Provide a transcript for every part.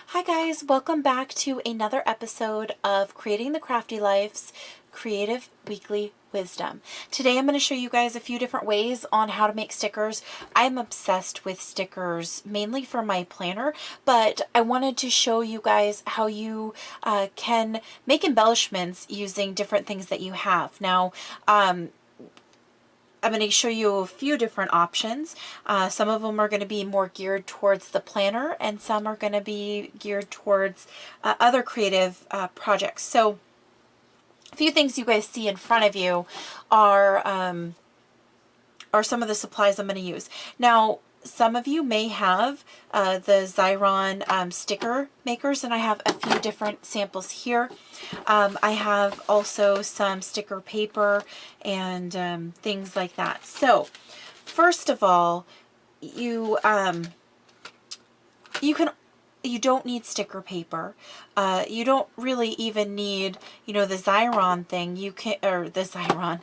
Hi guys, welcome back to another episode of Creating the Crafty Life's Creative Weekly Wisdom. Today I'm going to show you guys a few different ways on how to make stickers. I'm obsessed with stickers, mainly for my planner, but I wanted to show you guys how you can make embellishments using different things that you have. Now, I'm going to show you a few different options. Some of them are going to be more geared towards the planner, and some are going to be geared towards other creative projects. So a few things you guys see in front of you are some of the supplies I'm going to use. Now, some of you may have the Xyron sticker makers, and I have a few different samples here. I have also some sticker paper and things like that. So, first of all, you don't need sticker paper. You don't really even need, the Xyron thing. You can, or the Xyron,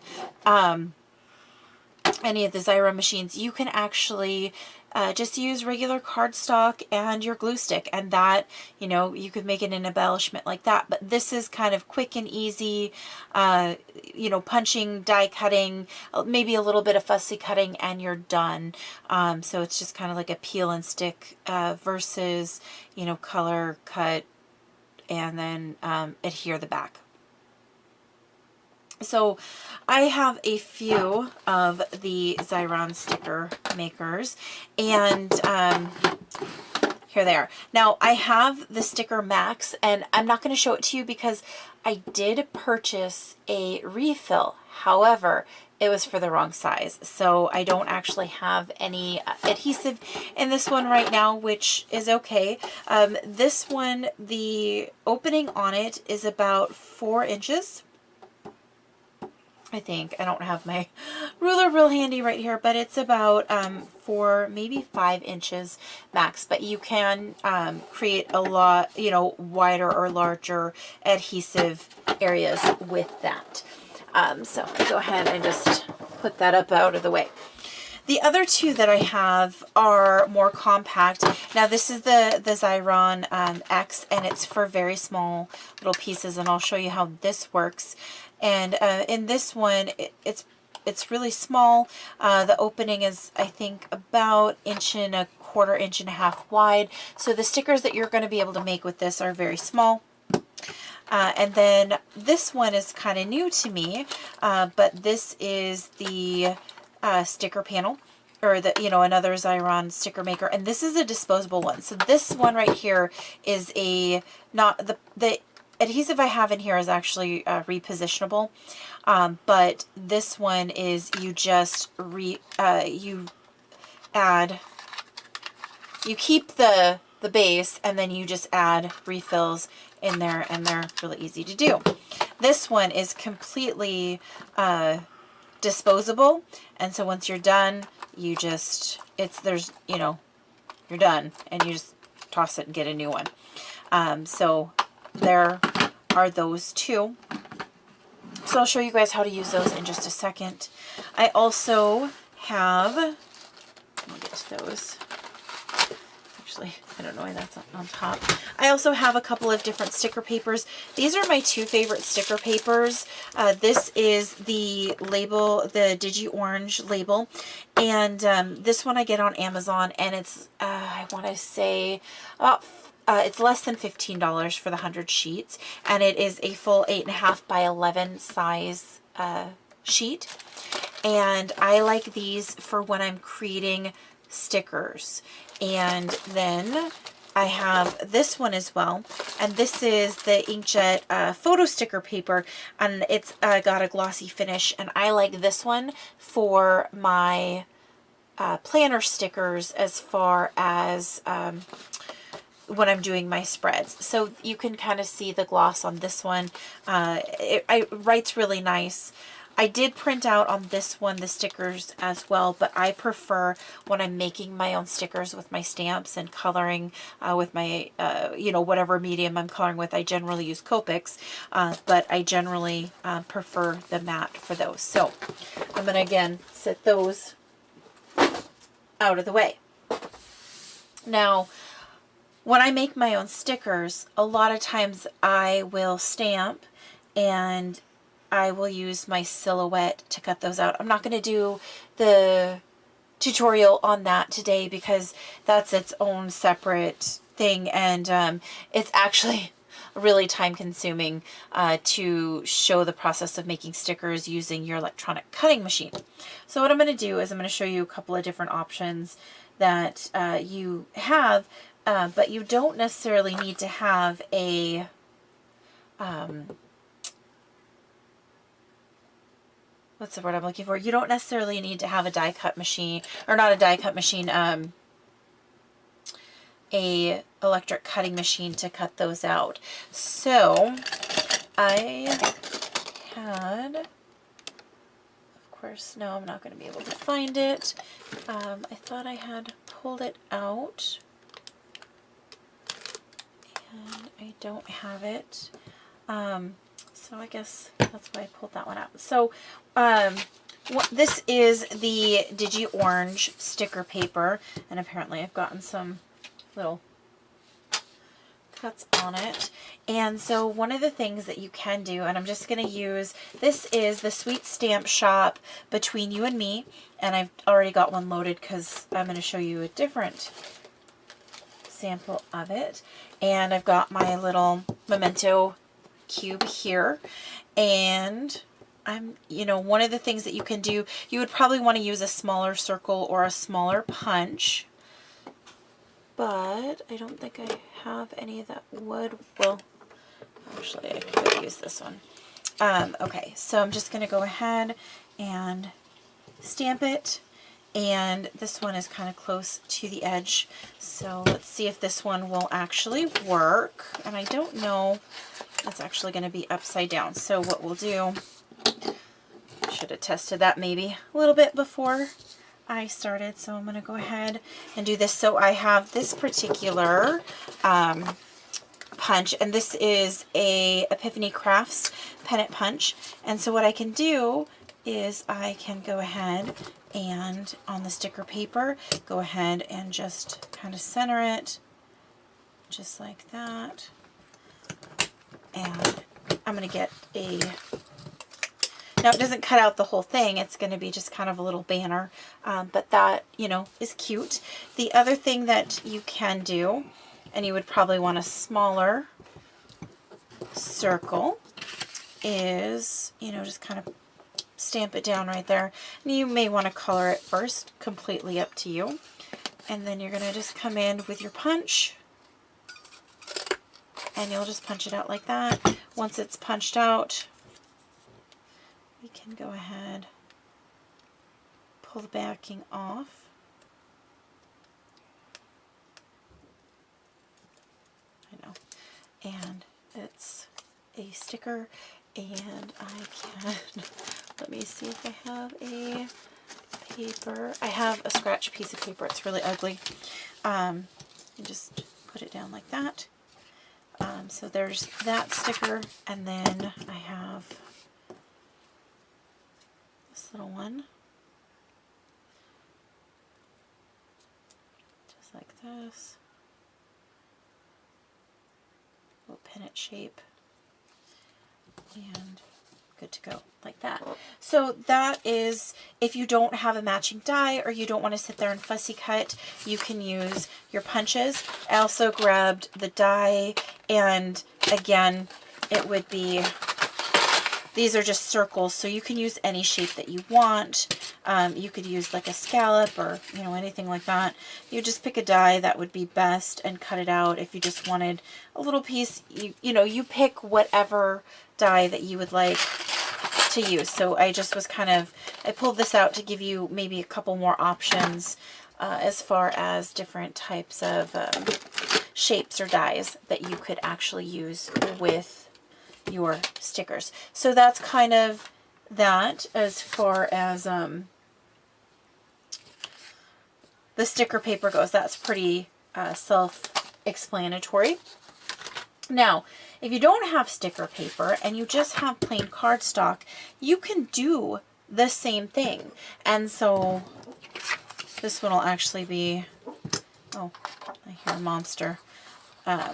any of the Xyron machines. You can actually just use regular cardstock and your glue stick, and that, you could make it an embellishment like that. But this is kind of quick and easy, punching, die cutting, maybe a little bit of fussy cutting, and you're done. So it's just kind of like a peel and stick versus, color, cut, and then adhere the back. So I have a few of the Xyron sticker makers, and here they are. Now I have the Sticker Max, and I'm not going to show it to you because I did purchase a refill. However, it was for the wrong size, so I don't actually have any adhesive in this one right now, which is okay. This one, the opening on it is about 4 inches. I think. I don't have my ruler real handy right here, but it's about 4, maybe 5 inches max. But you can create a lot, wider or larger adhesive areas with that. So I'll go ahead and just put that up out of the way. The other two that I have are more compact. Now this is the Xyron X, and it's for very small little pieces, and I'll show you how this works. And in this one, it's really small. The opening is, I think, about 1.25 inches, 1.5 inches wide. So the stickers that you're going to be able to make with this are very small. And then this one is kind of new to me, but this is the sticker panel, or the another Xyron sticker maker, and this is a disposable one. So this one right here is not the adhesive I have in here is actually repositionable, but this one is you just you keep the base, and then you just add refills in there, and they're really easy to do. This one is completely disposable, and so once you're done, you just you're done, and you just toss it and get a new one. So there are those two. So I'll show you guys how to use those in just a second. I also have, let me get to those. Actually, I don't know why that's on top. I also have a couple of different sticker papers. These are my 2 favorite sticker papers. This is the label, the Digi Orange label, and this one I get on Amazon, and it's, I want to say, it's less than $15 for the 100 sheets, and it is a full 8.5 by 11 size sheet. And I like these for when I'm creating stickers. And then I have this one as well, and this is the inkjet photo sticker paper, and it's got a glossy finish, and I like this one for my planner stickers as far as when I'm doing my spreads. So you can kind of see the gloss on this one. It writes really nice. I did print out on this one the stickers as well, but I prefer when I'm making my own stickers with my stamps and coloring with my, whatever medium I'm coloring with. I generally use Copics, but I generally prefer the matte for those. So I'm going to, again, set those out of the way. Now, when I make my own stickers, a lot of times I will stamp and I will use my Silhouette to cut those out. I'm not going to do the tutorial on that today because that's its own separate thing, and it's actually really time consuming to show the process of making stickers using your electronic cutting machine. So what I'm going to do is I'm going to show you a couple of different options that you have, but you don't necessarily need to have a what's the word I'm looking for? You don't necessarily need to have a die cut machine, or not a die cut machine, a electric cutting machine to cut those out. So I had, of course, no, I'm not going to be able to find it. I thought I had pulled it out, and I don't have it. So I guess that's why I pulled that one out. So this is the Digi Orange sticker paper, and apparently I've gotten some little cuts on it. And so one of the things that you can do, and I'm just going to use, this is the Sweet Stamp Shop Between You and Me, and I've already got one loaded because I'm going to show you a different sample of it. And I've got my little memento cube here, and one of the things that you can do, you would probably want to use a smaller circle or a smaller punch, but I don't think I have any that would, well, actually I could use this one. Okay, so I'm just going to go ahead and stamp it, and this one is kind of close to the edge, so let's see if this one will actually work. And I don't know, it's actually going to be upside down, so what we'll do, I should have tested that maybe a little bit before I started, so I'm going to go ahead and do this. So I have this particular punch, and this is a Epiphany Crafts pennant punch, and so what I can do is I can go ahead and on the sticker paper, go ahead and just kind of center it just like that, and I'm going to get a, now it doesn't cut out the whole thing, it's going to be just kind of a little banner, but that, is cute. The other thing that you can do, and you would probably want a smaller circle, is, just kind of stamp it down right there. And you may want to color it first, completely up to you. And then you're going to just come in with your punch, and you'll just punch it out like that. Once it's punched out, we can go ahead, pull the backing off. I know. And it's a sticker, and I can, let me see if I have a paper. I have a scratch piece of paper. It's really ugly. And just put it down like that. So there's that sticker, and then I have this little one, just like this, little pennant shape, and good to go like that. So that is, if you don't have a matching die or you don't want to sit there and fussy cut, you can use your punches. I also grabbed the die, and again, it would be, these are just circles, so you can use any shape that you want. You could use like a scallop or, anything like that. You just pick a die that would be best and cut it out. If you just wanted a little piece, you pick whatever die that you would like to use. So I just was I pulled this out to give you maybe a couple more options as far as different types of shapes or dies that you could actually use with your stickers. So that's kind of that as far as the sticker paper goes. That's pretty self-explanatory. Now, if you don't have sticker paper and you just have plain cardstock, you can do the same thing. And so This one will actually be, oh, I hear a monster. Again,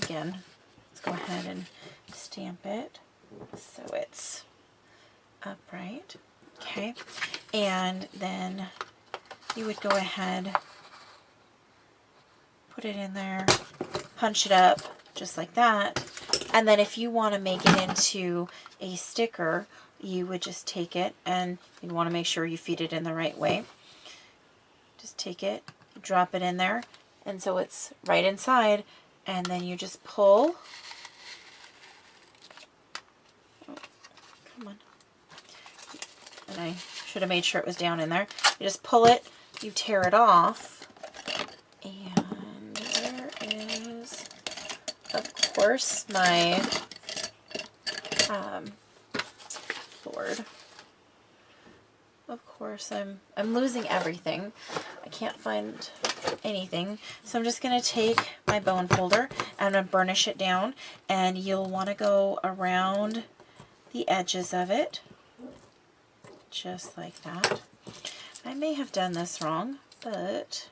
let's go ahead and stamp it so it's upright. Okay, and then you would go ahead, put it in there, punch it up just like that, and then if you want to make it into a sticker, you would just take it, and you'd want to make sure you feed it in the right way. Just take it, drop it in there, and so it's right inside, and then you just pull. Oh, come on. And I should have made sure it was down in there. You just pull it, you tear it off, and there is, of course, my, Lord. Of course, I'm losing everything. I can't find anything. So I'm just going to take my bone folder and I'm going to burnish it down, and you'll want to go around the edges of it, just like that. I may have done this wrong, but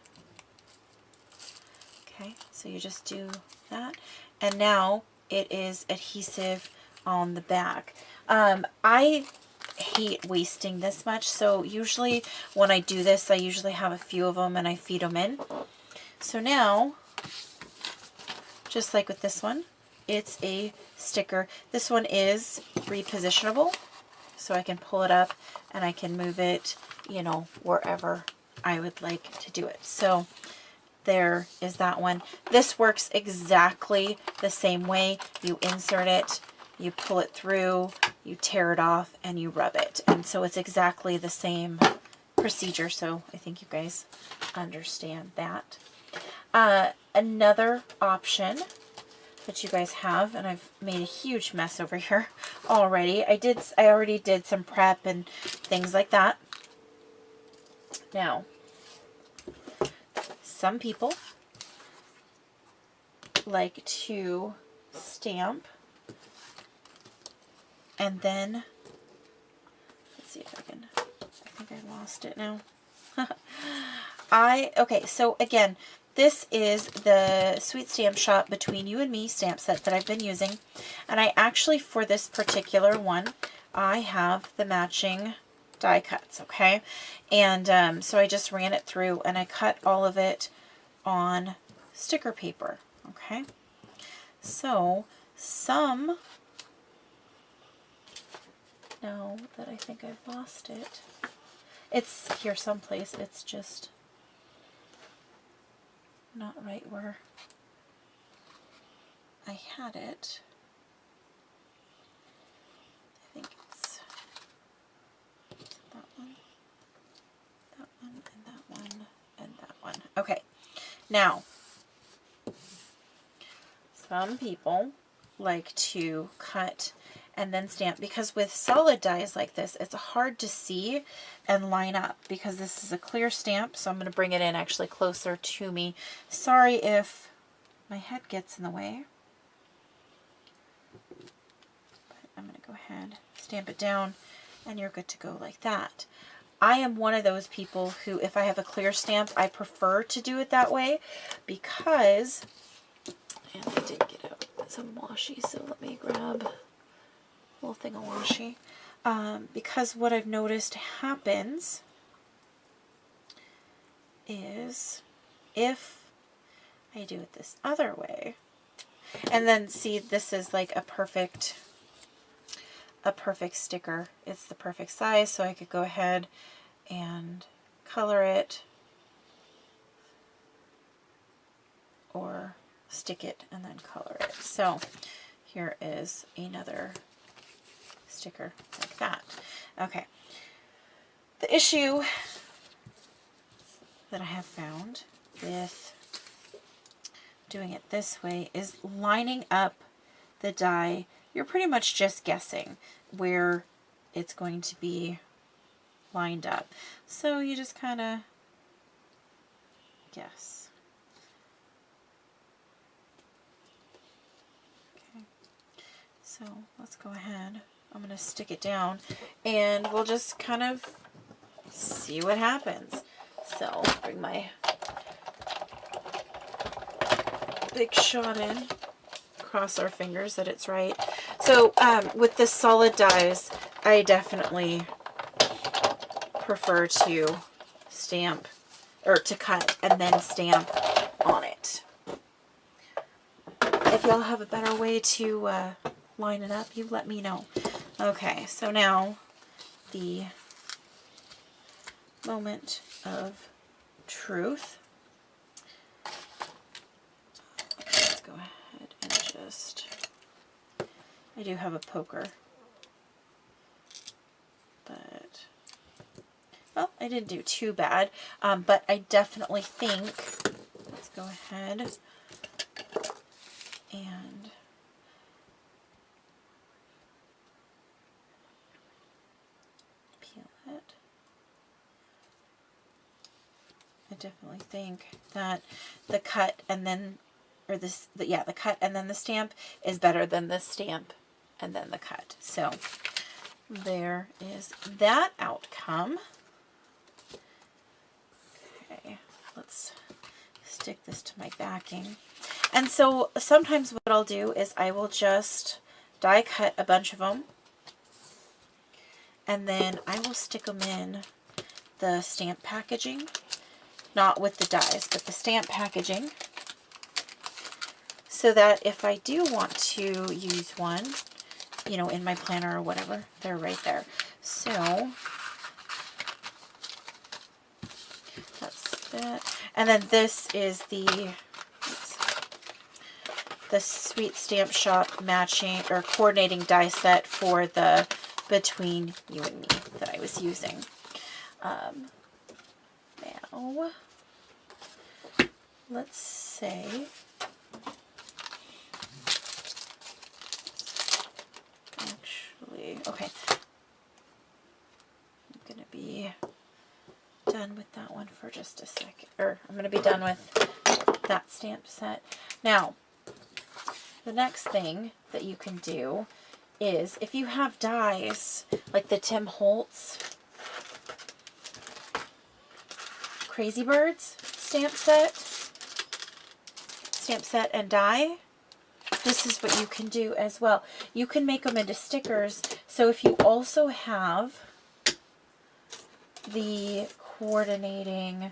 okay, so you just do that, and now it is adhesive on the back. I hate wasting this much, so usually when I do this, I usually have a few of them and I feed them in. So now, just like with this one, it's a sticker. This one is repositionable, so I can pull it up and I can move it, you know, wherever I would like to do it. So there is that one. This works exactly the same way. You insert it, you pull it through, you tear it off, and you rub it. And so it's exactly the same procedure, so I think you guys understand that. Another option that you guys have, and I've made a huge mess over here already. I already did some prep and things like that. Now, some people like to stamp and then, let's see if I think I lost it now. Okay, so again, this is the Sweet Stamp Shop Between You and Me stamp set that I've been using. And I actually, for this particular one, I have the matching die cuts, okay? And so I just ran it through and I cut all of it on sticker paper, okay? So some, now that I think I've lost it, it's here someplace, it's just not right where I had it. I think it's that one, and that one, and that one. Okay, now, some people like to cut and then stamp, because with solid dies like this, it's hard to see and line up because this is a clear stamp. So I'm going to bring it in actually closer to me. Sorry if my head gets in the way. But I'm going to go ahead, stamp it down, and you're good to go like that. I am one of those people who, if I have a clear stamp, I prefer to do it that way because, and I did get out some washi, so let me grab little thing of washi, because what I've noticed happens is if I do it this other way, and then see, this is like a perfect sticker. It's the perfect size, so I could go ahead and color it or stick it and then color it. So here is another sticker like that. Okay. The issue that I have found with doing it this way is lining up the die. You're pretty much just guessing where it's going to be lined up. So you just kind of guess. Okay. So let's go ahead. I'm going to stick it down and we'll just kind of see what happens. So bring my big shot in, cross our fingers that it's right. So with the solid dies, I definitely prefer to stamp, or to cut and then stamp on it. If y'all have a better way to line it up, you let me know. Okay, so now the moment of truth. Let's go ahead and just, I do have a poker, but, well, I didn't do too bad, but I definitely think, let's go ahead and peel it. I definitely think that the cut and then, or this, yeah, the cut and then the stamp is better than the stamp and then the cut. So there is that outcome. Okay, let's stick this to my backing. And so sometimes what I'll do is I will just die cut a bunch of them, and then I will stick them in the stamp packaging, not with the dies, but the stamp packaging, so that if I do want to use one, you know, in my planner or whatever, they're right there. So that's that. And then this is the Sweet Stamp Shop matching or coordinating die set for the Between You and Me that I was using. Now, let's say, actually, okay, I'm going to be done with that one for just a second, or I'm going to be done with that stamp set. Now, the next thing that you can do is, if you have dies like the Tim Holtz Crazy Birds stamp set and die, this is what you can do as well. You can make them into stickers. So if you also have the coordinating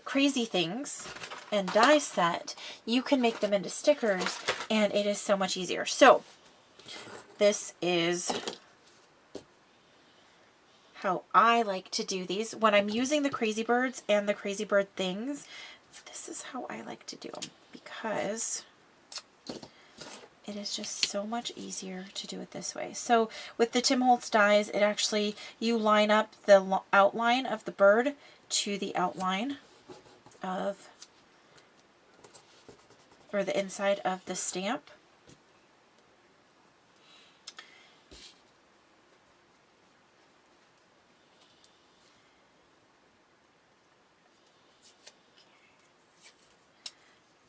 Crazy Things and die set, you can make them into stickers, and it is so much easier. So this is how I like to do these. When I'm using the Crazy Birds and the Crazy Bird Things, this is how I like to do them, because it is just so much easier to do it this way. So with the Tim Holtz dies, it actually, you line up the outline of the bird to the outline of, or the inside of the stamp.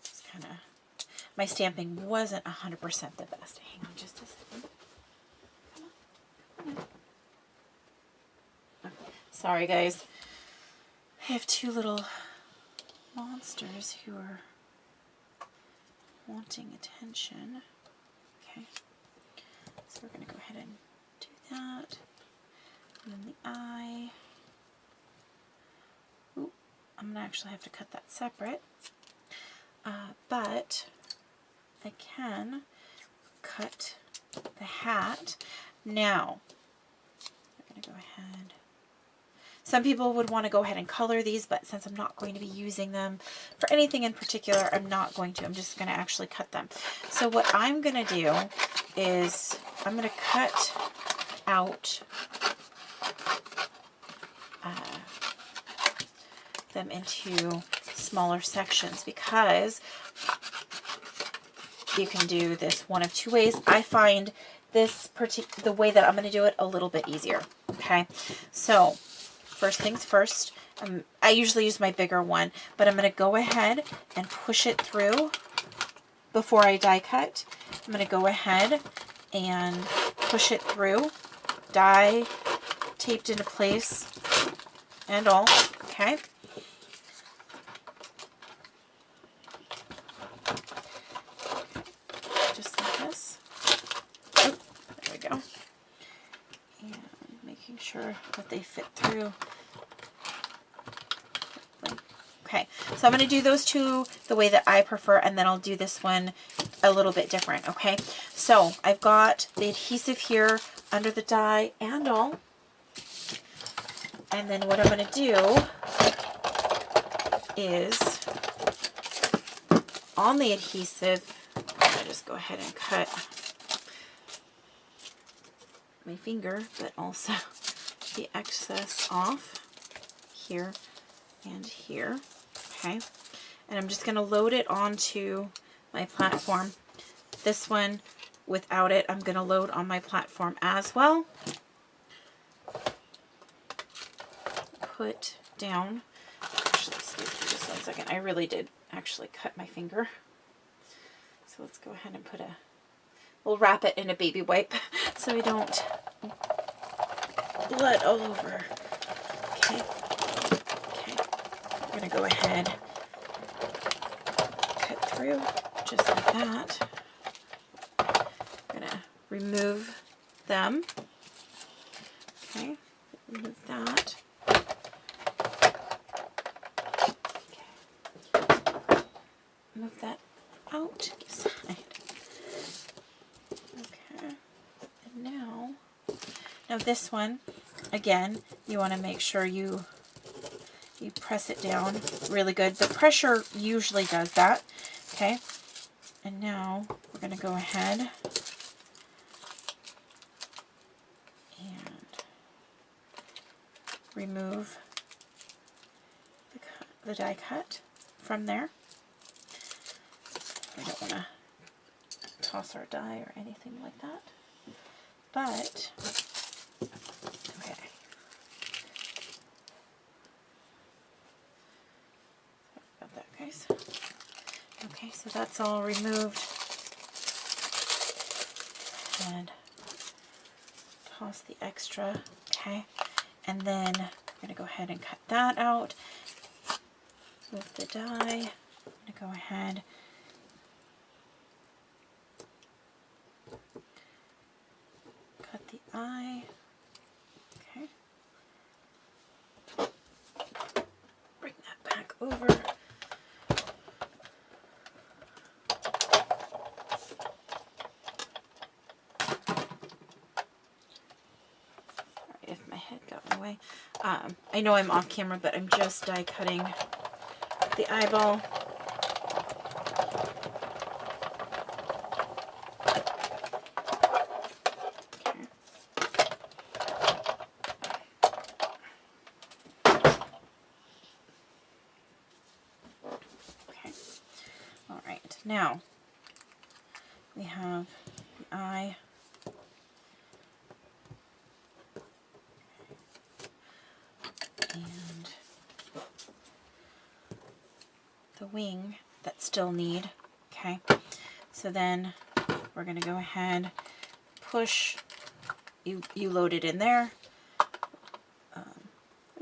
It's kind of, my stamping wasn't 100% the best. Hang on just a second. Come on. Okay. Sorry guys. I have two little monsters who are wanting attention. Okay. So we're going to go ahead and do that. And then the eye. Ooh, I'm going to actually have to cut that separate. But I can cut the hat. Now, I'm going to go ahead. Some people would want to go ahead and color these, but since I'm not going to be using them for anything in particular, I'm not going to. I'm just going to actually cut them. So what I'm going to do is I'm going to cut out them into smaller sections, because you can do this one of two ways. I find this the way that I'm going to do it a little bit easier. Okay, so first things first, I'm I usually use my bigger one, but I'm going to go ahead and push it through before I die cut. I'm going to go ahead and push it through, die taped into place and all, okay? Just like this. Oh, there we go. And making sure that they fit through. Okay, so I'm going to do those two the way that I prefer, and then I'll do this one a little bit different, okay? So I've got the adhesive here under the die and all. And then what I'm going to do is on the adhesive, I'm going to just go ahead and cut my finger, but also the excess off here and here. Okay, and I'm just going to load it onto my platform. This one, without it, I'm going to load on my platform as well. Put down, actually, excuse me just 1 second. I really did actually cut my finger. So let's go ahead and we'll wrap it in a baby wipe so we don't blood all over. Okay. I'm going to go ahead, cut through just like that. I'm going to remove them. Okay, remove that. Okay. Move that out to the side. Okay, and now this one, again, you want to make sure you press it down really good. The pressure usually does that. Okay, and now we're going to go ahead and remove the die cut from there. We don't want to toss our die or anything like that. But, okay. Sorry about that, guys. Okay, so that's all removed. And toss the extra, okay. And then I'm going to go ahead and cut that out. Move the die. I'm going to go ahead cut the eye. Okay. Bring that back over. Sorry if my head got in the way. I know I'm off camera, but I'm just die cutting the eyeball. Now, we have the eye, and the wing that still need, okay? So then we're going to go ahead, push, you load it in there.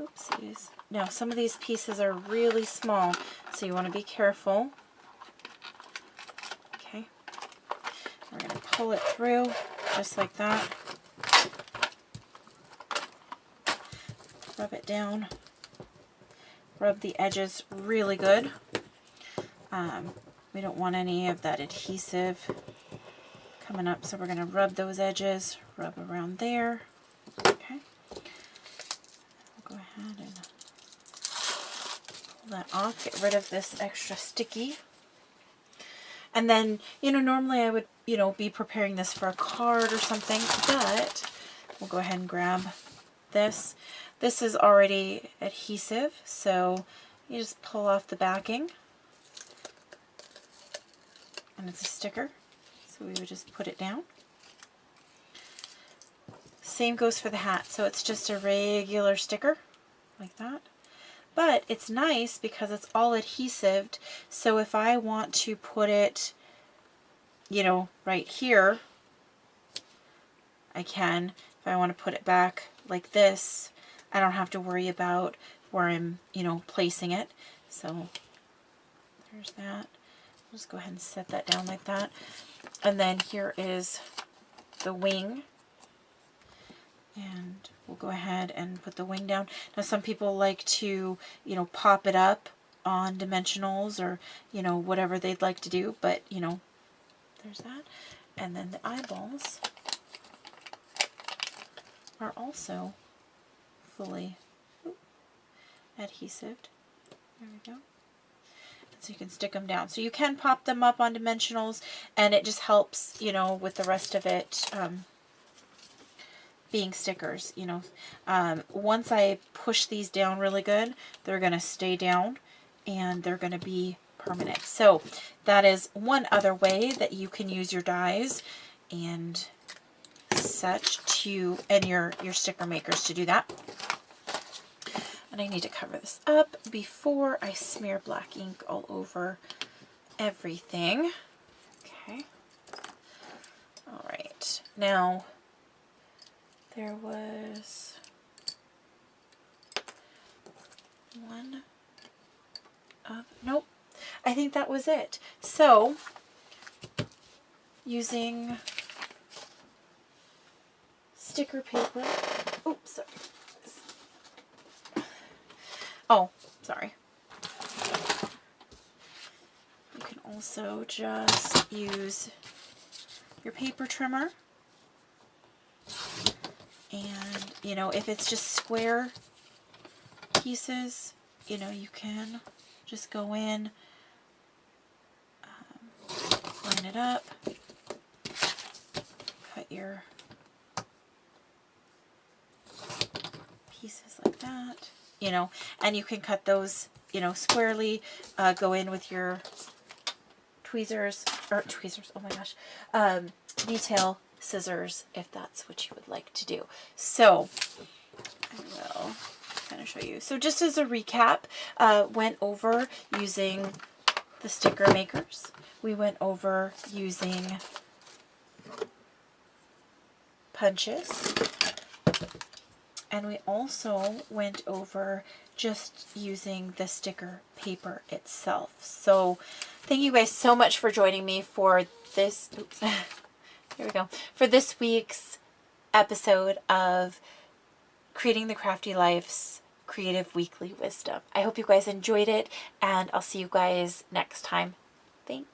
Oopsies. Now, some of these pieces are really small, so you want to be careful. We're going to pull it through just like that. Rub it down. Rub the edges really good. We don't want any of that adhesive coming up, so we're going to rub those edges, rub around there. Okay. We'll go ahead and pull that off. Get rid of this extra sticky. And then, normally I would, be preparing this for a card or something, but we'll go ahead and grab this. This is already adhesive, so you just pull off the backing. And it's a sticker, so we would just put it down. Same goes for the hat, so it's just a regular sticker, like that. But it's nice because it's all adhesive. So if I want to put it, you know, right here, I can. If I want to put it back like this, I don't have to worry about where I'm, you know, placing it. So there's that. I'll just go ahead and set that down like that. And then here is the wing. And we'll go ahead and put the wing down. Now some people like to, you know, pop it up on dimensionals or, you know, whatever they'd like to do. But, you know, there's that. And then the eyeballs are also fully adhesive. There we go. So you can stick them down. So you can pop them up on dimensionals, and it just helps, you know, with the rest of it being stickers, you know. Once I push these down really good, they're going to stay down and they're going to be permanent. So that is one other way that you can use your dies and such to, and your sticker makers to do that. And I need to cover this up before I smear black ink all over everything. Okay. All right. Now, there was one of, nope, I think that was it. So, using sticker paper, oops, sorry. Oh, sorry. You can also just use your paper trimmer. And, you know, if it's just square pieces, you know, you can just go in, line it up, cut your pieces like that, you know, and you can cut those, you know, squarely, go in with your tweezers, oh my gosh, detail scissors if that's what you would like to do. So I will kind of show you. So just as a recap, went over using the sticker makers. We went over using punches. And we also went over just using the sticker paper itself. So thank you guys so much for joining me for this, oops, here we go, for this week's episode of Creating the Crafty Life's Creative Weekly Wisdom. I hope you guys enjoyed it, and I'll see you guys next time. Thanks.